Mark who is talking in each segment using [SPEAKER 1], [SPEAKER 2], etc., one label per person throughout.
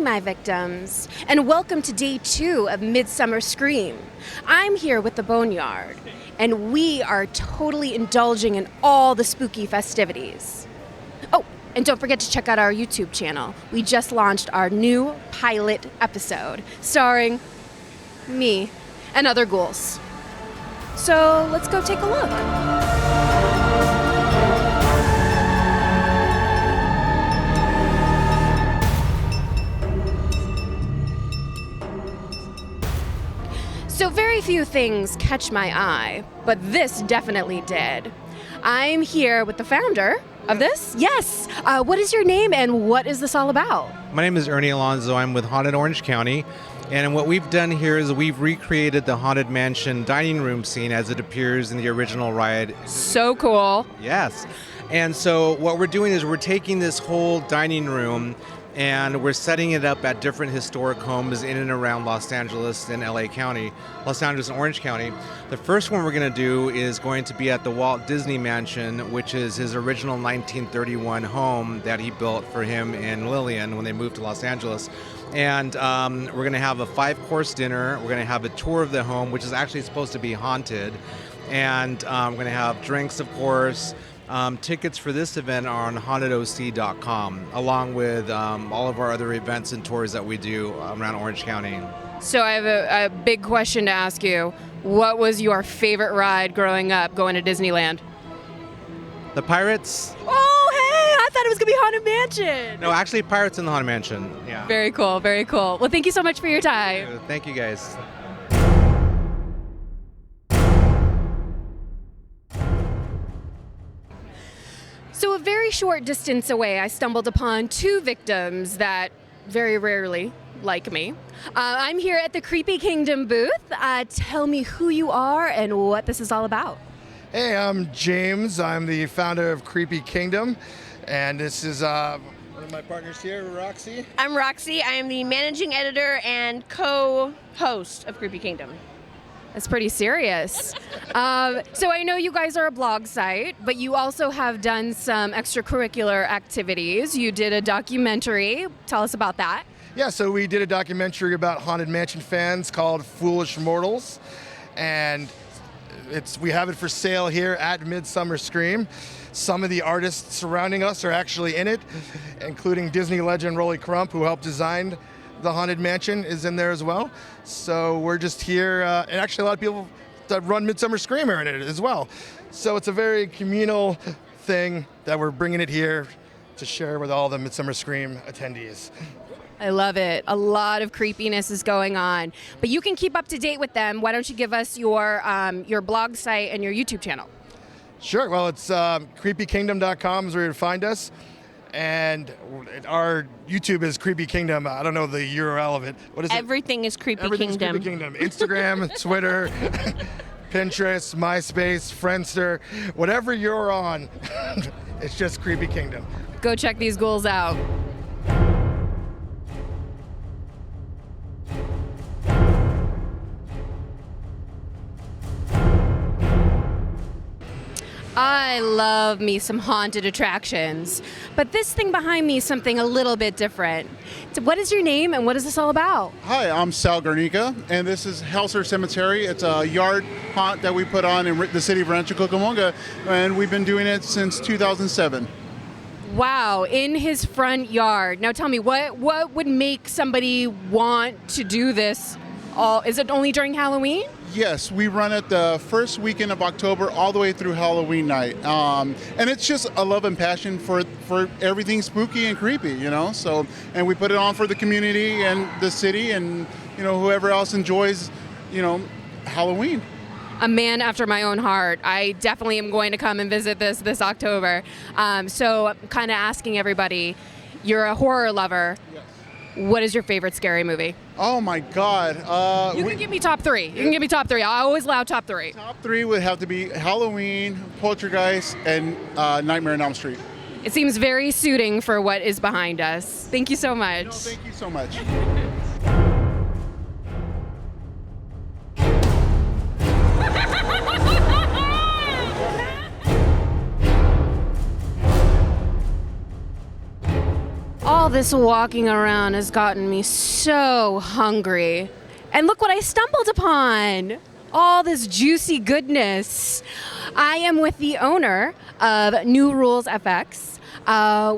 [SPEAKER 1] my victims, and welcome to day 2 of Midsummer Scream. I'm here with the Boneyard, and we are totally indulging in all the spooky festivities. Oh, and don't forget to check out our YouTube channel. We just launched our new pilot episode, starring me and other ghouls. So let's go take a look. So very few things catch my eye, but this definitely did. I'm here with the founder of this. Yes. What is your name and what is this all about?
[SPEAKER 2] My name is Ernie Alonzo. I'm with Haunted Orange County. And what we've done here is we've recreated the Haunted Mansion dining room scene as it appears in the original ride.
[SPEAKER 1] So cool.
[SPEAKER 2] Yes. And so what we're doing is we're taking this whole dining room and we're setting it up at different historic homes in and around Los Angeles and LA County, Los Angeles and Orange County. The first one we're going to do is going to be at the Walt Disney Mansion, which is his original 1931 home that he built for him and Lillian when they moved to Los Angeles. And we're going to have a 5-course dinner. We're going to have a tour of the home, which is actually supposed to be haunted. And we're going to have drinks, of course. Tickets for this event are on hauntedoc.com, along with all of our other events and tours that we do around Orange County.
[SPEAKER 1] So I have a big question to ask you. What was your favorite ride growing up going to Disneyland?
[SPEAKER 2] The Pirates?
[SPEAKER 1] Oh, hey! I thought it was going to be Haunted Mansion.
[SPEAKER 2] No, actually Pirates in the Haunted Mansion. Yeah.
[SPEAKER 1] Very cool, very cool. Well, thank you so much for your time.
[SPEAKER 2] Thank you, guys.
[SPEAKER 1] So a very short distance away, I stumbled upon 2 victims that very rarely like me. I'm here at the Creepy Kingdom booth. Tell me who you are and what this is all about.
[SPEAKER 3] Hey, I'm James. I'm the founder of Creepy Kingdom, and this is one of my partners here, Roxy.
[SPEAKER 4] I'm Roxy. I am the managing editor and co-host of Creepy Kingdom.
[SPEAKER 1] That's pretty serious. So I know you guys are a blog site, but you also have done some extracurricular activities. You did a documentary. Tell us about that.
[SPEAKER 3] Yeah, so we did a documentary about Haunted Mansion fans called Foolish Mortals, and we have it for sale here at Midsummer Scream. Some of the artists surrounding us are actually in it, including Disney legend Rolly Crump, who helped design the Haunted Mansion, is in there as well. So we're just here, and actually a lot of people that run Midsummer Scream are in it as well. So it's a very communal thing that we're bringing it here to share with all the Midsummer Scream attendees.
[SPEAKER 1] I love it. A lot of creepiness is going on, but you can keep up to date with them. Why don't you give us your blog site and your YouTube channel?
[SPEAKER 3] Sure. Well, it's creepykingdom.com is where you find us. And our YouTube is Creepy Kingdom. I don't know the URL of it. What is
[SPEAKER 4] Everything is Creepy
[SPEAKER 3] Everything's
[SPEAKER 4] Kingdom.
[SPEAKER 3] Creepy Kingdom. Instagram, Twitter, Pinterest, MySpace, Friendster, whatever you're on, it's just Creepy Kingdom.
[SPEAKER 1] Go check these ghouls out. I love me some haunted attractions, but this thing behind me is something a little bit different. So what is your name and what is this all about?
[SPEAKER 5] Hi, I'm Sal Garnica, and this is Helser Cemetery. It's a yard haunt that we put on in the city of Rancho Cucamonga, and we've been doing it since 2007.
[SPEAKER 1] Wow, in his front yard. Now tell me, what would make somebody want to do this? Is it only during Halloween?
[SPEAKER 5] Yes, we run it the first weekend of October all the way through Halloween night. And it's just a love and passion for everything spooky and creepy, you know? So, and we put it on for the community and the city and, you know, whoever else enjoys, you know, Halloween.
[SPEAKER 1] A man after my own heart. I definitely am going to come and visit this October. So I'm kind of asking everybody, you're a horror lover.
[SPEAKER 5] Yes.
[SPEAKER 1] What is your favorite scary movie?
[SPEAKER 5] Oh my God.
[SPEAKER 1] You can give me top 3. You can give me top 3. I always allow top 3.
[SPEAKER 5] Top 3 would have to be Halloween, Poltergeist, and Nightmare on Elm Street.
[SPEAKER 1] It seems very suiting for what is behind us. Thank you so much.
[SPEAKER 5] No, thank you so much.
[SPEAKER 1] All this walking around has gotten me so hungry. And look what I stumbled upon. All this juicy goodness. I am with the owner of New Rules FX.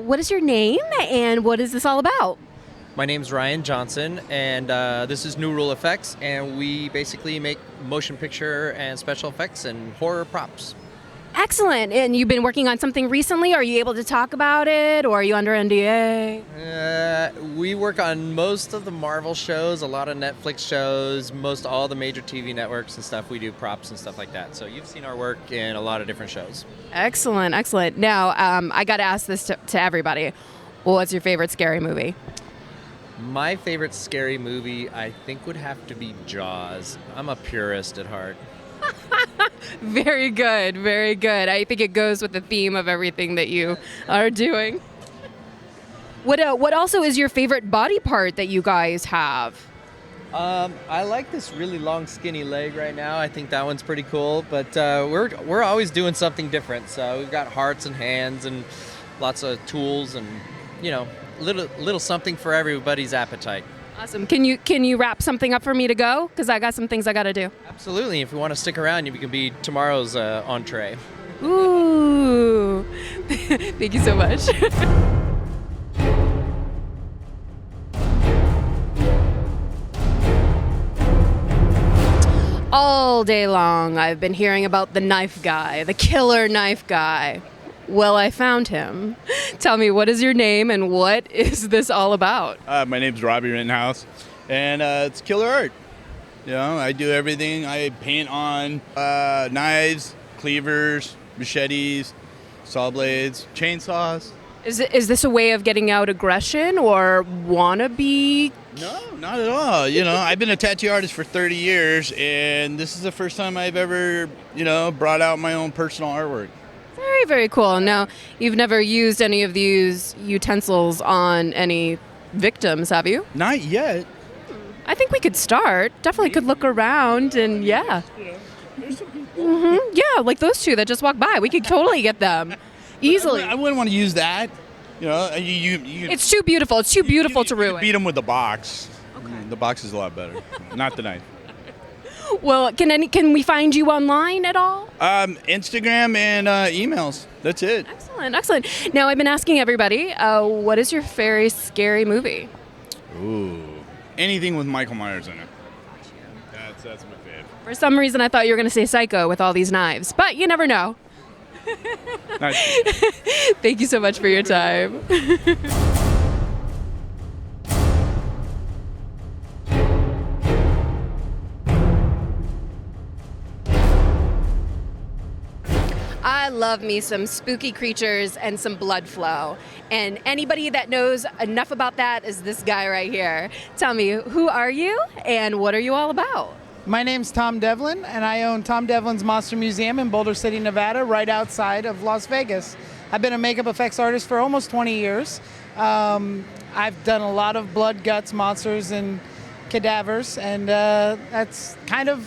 [SPEAKER 1] What is your name and what is this all about?
[SPEAKER 6] My name's Ryan Johnson, and this is New Rule Effects, and we basically make motion picture and special effects and horror props.
[SPEAKER 1] Excellent. And you've been working on something recently? Are you able to talk about it, or are you under NDA?
[SPEAKER 6] We work on most of the Marvel shows, a lot of Netflix shows, most all the major TV networks and stuff. We do props and stuff like that. So you've seen our work in a lot of different shows.
[SPEAKER 1] Excellent, excellent. Now, I got to ask this to everybody. What's your favorite scary movie?
[SPEAKER 6] My favorite scary movie, I think, would have to be Jaws. I'm a purist at heart.
[SPEAKER 1] Very good, very good. I think it goes with the theme of everything that you are doing. What also is your favorite body part that you guys have?
[SPEAKER 6] I like this really long, skinny leg right now. I think that one's pretty cool. But we're always doing something different. So we've got hearts and hands and lots of tools and little something for everybody's appetite.
[SPEAKER 1] Awesome. Can you wrap something up for me to go? Because I got some things I got to do.
[SPEAKER 6] Absolutely. If you want to stick around, you can be tomorrow's entree.
[SPEAKER 1] Ooh. Thank you so much. All day long, I've been hearing about the knife guy, the killer knife guy. Well, I found him. Tell me, what is your name and what is this all about?
[SPEAKER 7] My name's Robbie Rittenhouse, and it's killer art. I do everything. I paint on knives, cleavers, machetes, saw blades, chainsaws.
[SPEAKER 1] Is this a way of getting out aggression or wannabe?
[SPEAKER 7] No, not at all. I've been a tattoo artist for 30 years, and this is the first time I've ever, brought out my own personal artwork.
[SPEAKER 1] Very, very cool. Now, you've never used any of these utensils on any victims, have you?
[SPEAKER 7] Not yet.
[SPEAKER 1] I think we could start. Definitely could look around and yeah. Yeah, like those two that just walked by. We could totally get them easily.
[SPEAKER 7] I wouldn't want to use that.
[SPEAKER 1] It's too beautiful. It's too beautiful to ruin.
[SPEAKER 7] Beat them with the box. Okay. The box is a lot better. Not the knife.
[SPEAKER 1] Well, can we find you online at all?
[SPEAKER 7] Instagram and emails. That's it.
[SPEAKER 1] Excellent, excellent. Now, I've been asking everybody, what is your very scary movie?
[SPEAKER 7] Ooh, anything with Michael Myers in it. That's my favorite.
[SPEAKER 1] For some reason, I thought you were going to say Psycho with all these knives, but you never know.
[SPEAKER 7] Nice.
[SPEAKER 1] Thank you so much for your time. I love me some spooky creatures and some blood flow. And anybody that knows enough about that is this guy right here. Tell me, who are you and what are you all about?
[SPEAKER 8] My name's Tom Devlin, and I own Tom Devlin's Monster Museum in Boulder City, Nevada, right outside of Las Vegas. I've been a makeup effects artist for almost 20 years. I've done a lot of blood, guts, monsters, and cadavers, and that's kind of,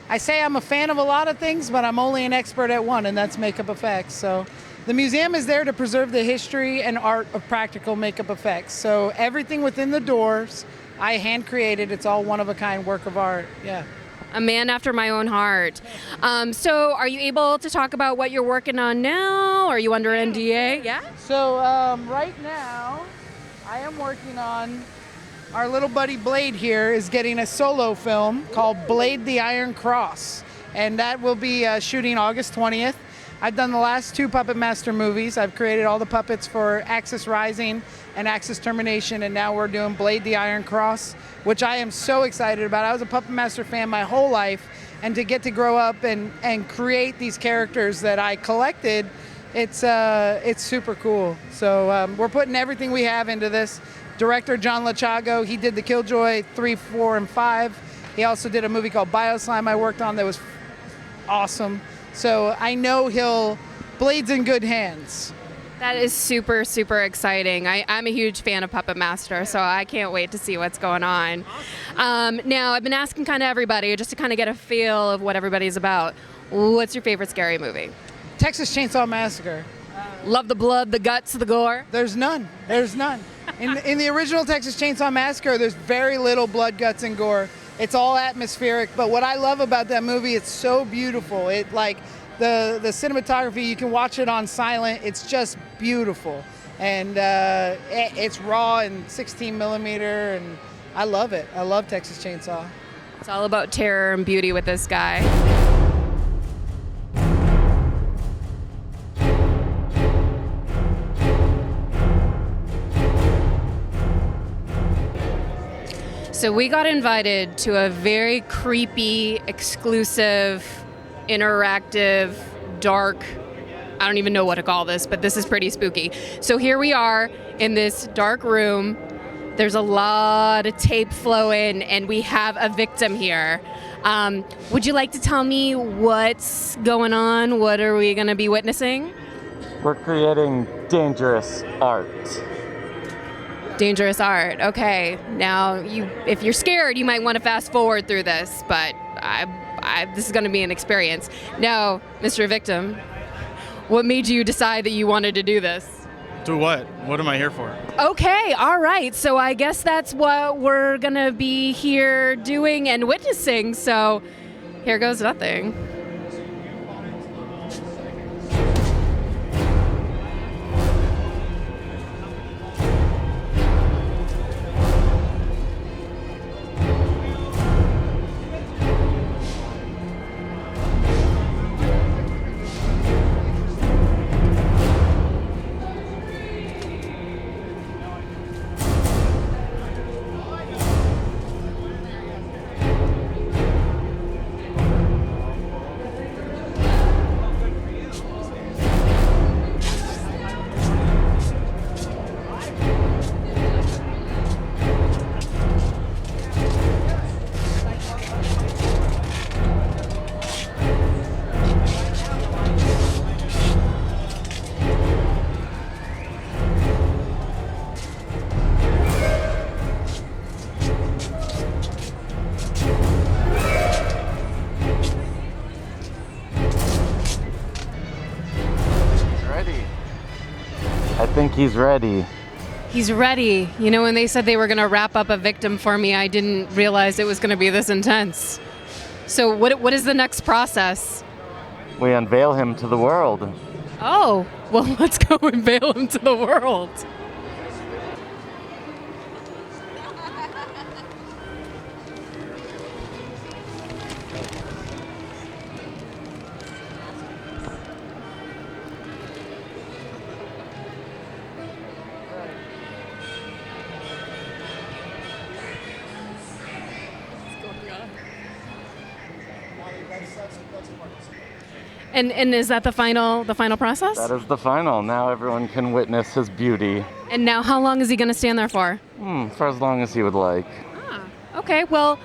[SPEAKER 8] I say I'm a fan of a lot of things, but I'm only an expert at one, and that's makeup effects. So the museum is there to preserve the history and art of practical makeup effects. So everything within the doors, I hand created. It's all one-of-a-kind work of art. Yeah.
[SPEAKER 1] A man after my own heart. So are you able to talk about what you're working on now? Are you under NDA? Yeah?
[SPEAKER 8] So right now, I am working on, our little buddy Blade here is getting a solo film called Blade the Iron Cross. And that will be shooting August 20th. I've done the last two Puppet Master movies. I've created all the puppets for Axis Rising and Axis Termination, and now we're doing Blade the Iron Cross, which I am so excited about. I was a Puppet Master fan my whole life, and to get to grow up and create these characters that I collected, it's super cool. So we're putting everything we have into this. Director John Lachago, he did the Killjoy 3, 4, and 5. He also did a movie called Bioslime I worked on that was awesome. So I know Blade's in good hands.
[SPEAKER 1] That is super, super exciting. I'm a huge fan of Puppet Master, so I can't wait to see what's going on. Now, I've been asking kind of everybody just to kind of get a feel of what everybody's about. What's your favorite scary movie?
[SPEAKER 8] Texas Chainsaw Massacre.
[SPEAKER 1] Love the blood, the guts, the gore?
[SPEAKER 8] There's none. There's none. In the original Texas Chainsaw Massacre, there's very little blood, guts, and gore. It's all atmospheric, but what I love about that movie, it's so beautiful. It like the cinematography, you can watch it on silent. It's just beautiful, and it's raw and 16 millimeter, and I love it. I love Texas Chainsaw.
[SPEAKER 1] It's all about terror and beauty with this guy. So we got invited to a very creepy, exclusive, interactive, dark, I don't even know what to call this, but this is pretty spooky. So here we are in this dark room. There's a lot of tape flowing, and we have a victim here. Would you like to tell me what's going on? What are we going to be witnessing?
[SPEAKER 9] We're creating dangerous art.
[SPEAKER 1] Dangerous art. Okay. Now, if you're scared, you might want to fast forward through this, but this is going to be an experience. Now, Mr. Victim, what made you decide that you wanted to do this?
[SPEAKER 10] Do what? What am I here for?
[SPEAKER 1] Okay, all right. So I guess that's what we're going to be here doing and witnessing. So here goes nothing.
[SPEAKER 9] I think he's ready.
[SPEAKER 1] He's ready. You know, when they said they were going to wrap up a victim for me, I didn't realize it was going to be this intense. So what is the next process?
[SPEAKER 9] We unveil him to the world.
[SPEAKER 1] Oh, well, let's go unveil him to the world. And is that the final process?
[SPEAKER 9] That is the final. Now everyone can witness his beauty.
[SPEAKER 1] And now how long is he going to stand there for?
[SPEAKER 9] For as long as he would like.
[SPEAKER 1] Okay, well,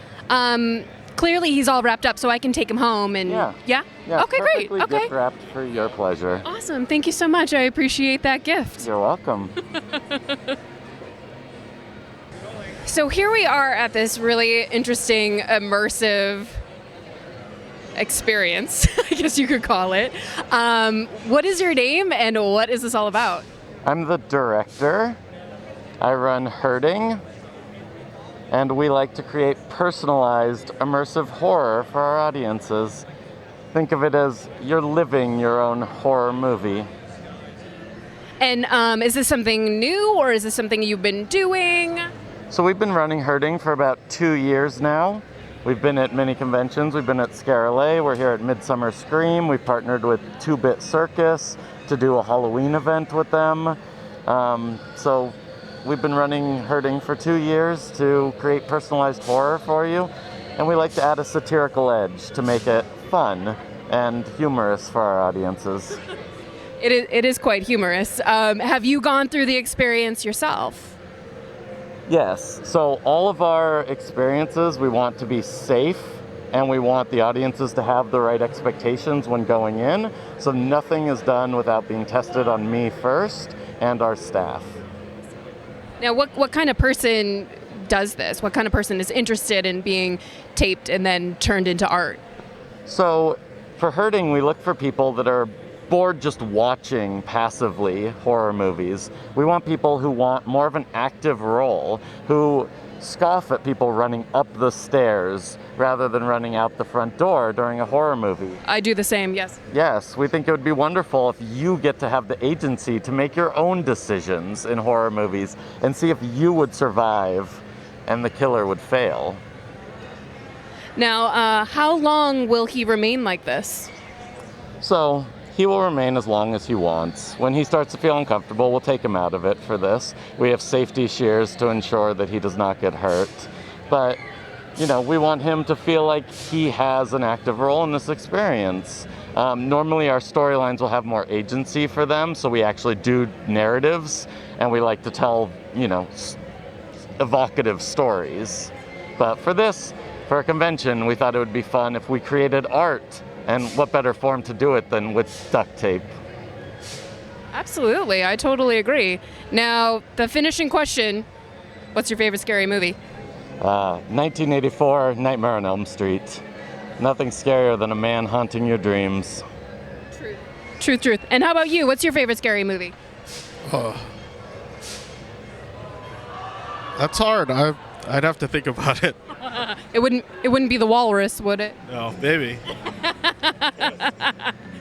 [SPEAKER 1] clearly he's all wrapped up, so I can take him home and
[SPEAKER 9] Yeah,
[SPEAKER 1] okay, great.
[SPEAKER 9] perfectly
[SPEAKER 1] Okay.
[SPEAKER 9] gift wrapped for your pleasure.
[SPEAKER 1] Awesome. Thank you so much. I appreciate that gift.
[SPEAKER 9] You're welcome.
[SPEAKER 1] So here we are at this really interesting, immersive experience, I guess you could call it. What is your name and what is this all about?
[SPEAKER 9] I'm the director. I run Herding, and we like to create personalized, immersive horror for our audiences. Think of it as you're living your own horror movie.
[SPEAKER 1] And is this something new or is this something you've been doing?
[SPEAKER 9] So we've been running Herding for about 2 years now. We've been at many conventions. We've been at Scarlet. We're here at Midsummer Scream. We've partnered with 2-Bit Circus to do a Halloween event with them. So we've been running Herding for 2 years to create personalized horror for you. And we like to add a satirical edge to make it fun and humorous for our audiences.
[SPEAKER 1] It is quite humorous. Have you gone through the experience yourself?
[SPEAKER 9] Yes, so all of our experiences we want to be safe, and we want the audiences to have the right expectations when going in, so nothing is done without being tested on me first and our staff.
[SPEAKER 1] Now, what kind of person does this? What kind of person is interested in being taped and then turned into art?
[SPEAKER 9] So for Herding, we look for people that are bored just watching passively horror movies. We want people who want more of an active role, who scoff at people running up the stairs rather than running out the front door during a horror movie.
[SPEAKER 1] I do the same, yes.
[SPEAKER 9] Yes, we think it would be wonderful if you get to have the agency to make your own decisions in horror movies and see if you would survive and the killer would fail.
[SPEAKER 1] Now, how long will he remain like this?
[SPEAKER 9] So, he will remain as long as he wants. When he starts to feel uncomfortable, we'll take him out of it for this. We have safety shears to ensure that he does not get hurt. But, you know, we want him to feel like he has an active role in this experience. Normally our storylines will have more agency for them, so we actually do narratives, and we like to tell, you know, evocative stories. But for this, for a convention, we thought it would be fun if we created art. And what better form to do it than with duct tape?
[SPEAKER 1] Absolutely, I totally agree. Now, the finishing question, what's your favorite scary movie?
[SPEAKER 9] 1984, Nightmare on Elm Street. Nothing scarier than a man haunting your dreams.
[SPEAKER 1] Truth. And how about you? What's your favorite scary movie?
[SPEAKER 10] That's hard. I'd have to think about it.
[SPEAKER 1] It wouldn't be The Walrus, would it?
[SPEAKER 10] No, maybe.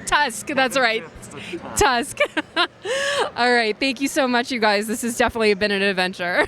[SPEAKER 1] Tusk, that's right. Tusk. All right, thank you so much, you guys. This has definitely been an adventure.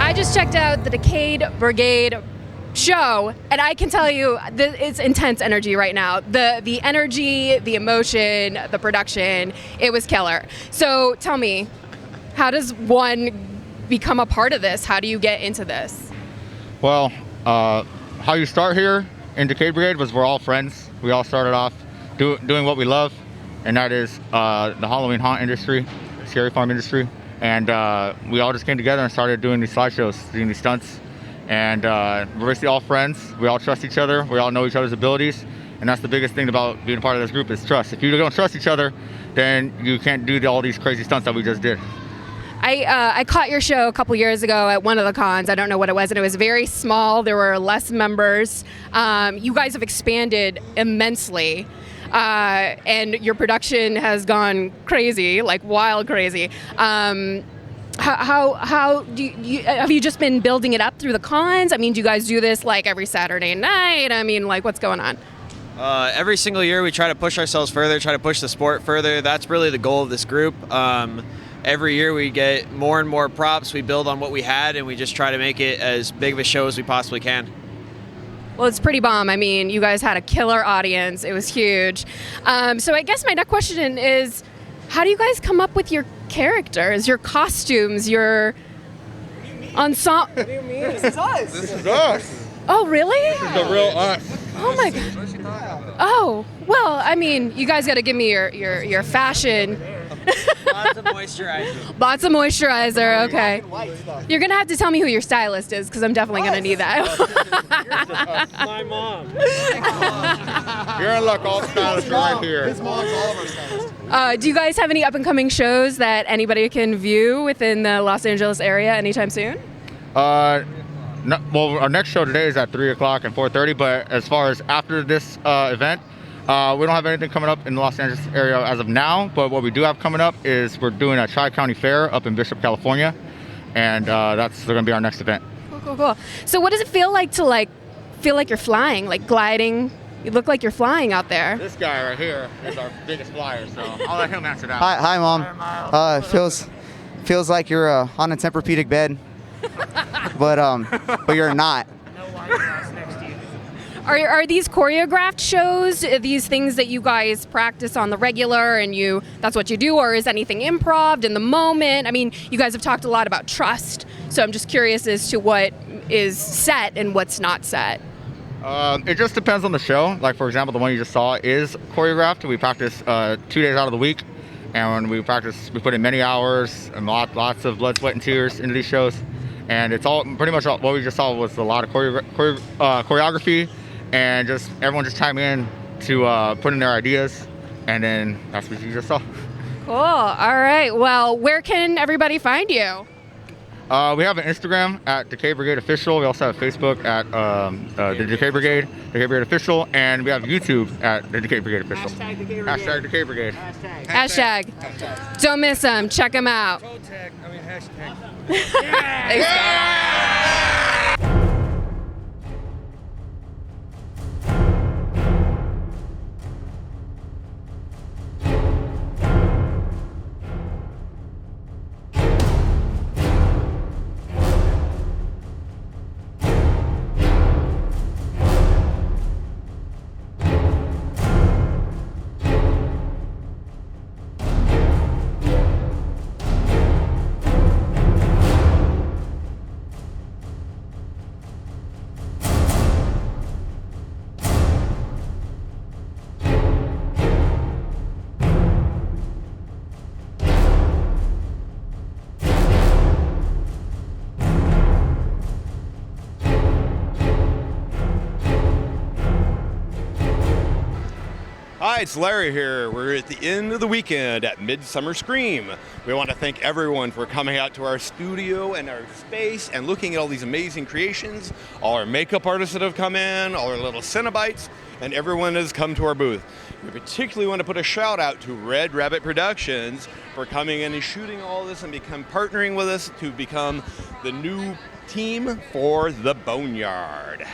[SPEAKER 1] I just checked out the Decade Brigade show, and I can tell you it's intense energy right now. The energy, the emotion, the production, it was killer. So tell me, how does one become a part of this? How do you get into this?
[SPEAKER 11] Well, how you start here in Decade Brigade was we're all friends. We all started off doing what we love, and that is the Halloween haunt industry, scary farm industry. And we all just came together and started doing these slideshows, doing these stunts. And we're basically all friends. We all trust each other. We all know each other's abilities. And that's the biggest thing about being a part of this group is trust. If you don't trust each other, then you can't do all these crazy stunts that we just did.
[SPEAKER 1] I caught your show a couple years ago at one of the cons. I don't know what it was, and it was very small. There were less members. You guys have expanded immensely. And your production has gone crazy, like wild crazy. How do you have you just been building it up through the cons? I mean, do you guys do this like every Saturday night? I mean, like, what's going on?
[SPEAKER 12] Every single year we try to push ourselves further, try to push the sport further. That's really the goal of this group. Every year we get more and more props. We build on what we had, and we just try to make it as big of a show as we possibly can.
[SPEAKER 1] Well, it's pretty bomb. I mean, you guys had a killer audience. It was huge. So I guess my next question is, how do you guys come up with your characters, your costumes, your ensemble?
[SPEAKER 13] What do you mean? This is us.
[SPEAKER 11] This is us.
[SPEAKER 1] Oh, really?
[SPEAKER 11] This is the real us.
[SPEAKER 1] Oh my God. Oh, well, I mean, you guys got to give me your fashion.
[SPEAKER 12] Lots of moisturizer.
[SPEAKER 1] Lots of moisturizer, okay. You're going to have to tell me who your stylist is, because I'm definitely going to need that.
[SPEAKER 13] My mom.
[SPEAKER 11] You're in luck, all stylists right here.
[SPEAKER 3] His mom's all of our stylists.
[SPEAKER 1] Do you guys have any up-and-coming shows that anybody can view within the Los Angeles area anytime soon?
[SPEAKER 11] No, well, our next show today is at 3 o'clock and 4:30, but as far as after this event, we don't have anything coming up in the Los Angeles area as of now, but what we do have coming up is we're doing a Tri-County Fair up in Bishop, California, and that's going to be our next event.
[SPEAKER 1] Cool. So what does it feel like to feel like you're flying, like gliding? You look like you're flying out there.
[SPEAKER 11] This guy right here is our biggest flyer, so I'll let him answer that.
[SPEAKER 14] Hi, Mom. Feels like you're on a Tempur-Pedic bed, but you're not.
[SPEAKER 1] Are these choreographed shows? Are these things that you guys practice on the regular and that's what you do, or is anything improv in the moment? I mean, you guys have talked a lot about trust, so I'm just curious as to what is set and what's not set.
[SPEAKER 11] It just depends on the show. Like, for example, the one you just saw is choreographed. We practice 2 days out of the week, and when we practice, we put in many hours and lots of blood, sweat, and tears into these shows. And it's all pretty much what we just saw was a lot of choreography, and just everyone just chime in to put in their ideas, and then that's what you just saw.
[SPEAKER 1] Cool. All right. Well, where can everybody find you?
[SPEAKER 11] We have an Instagram at Decay Brigade Official. We also have Facebook at the Decay Brigade Official, and we have YouTube at the Decay Brigade Official. Hashtag Decay Brigade.
[SPEAKER 1] Hashtag. Don't miss them. Check them out.
[SPEAKER 2] Hashtag.
[SPEAKER 1] Thanks, guys.
[SPEAKER 15] Hi, it's Larry here. We're at the end of the weekend at Midsummer Scream. We want to thank everyone for coming out to our studio and our space and looking at all these amazing creations, all our makeup artists that have come in, all our little Cenobites, and everyone has come to our booth. We particularly want to put a shout out to Red Rabbit Productions for coming in and shooting all this and partnering with us to become the new team for the Boneyard.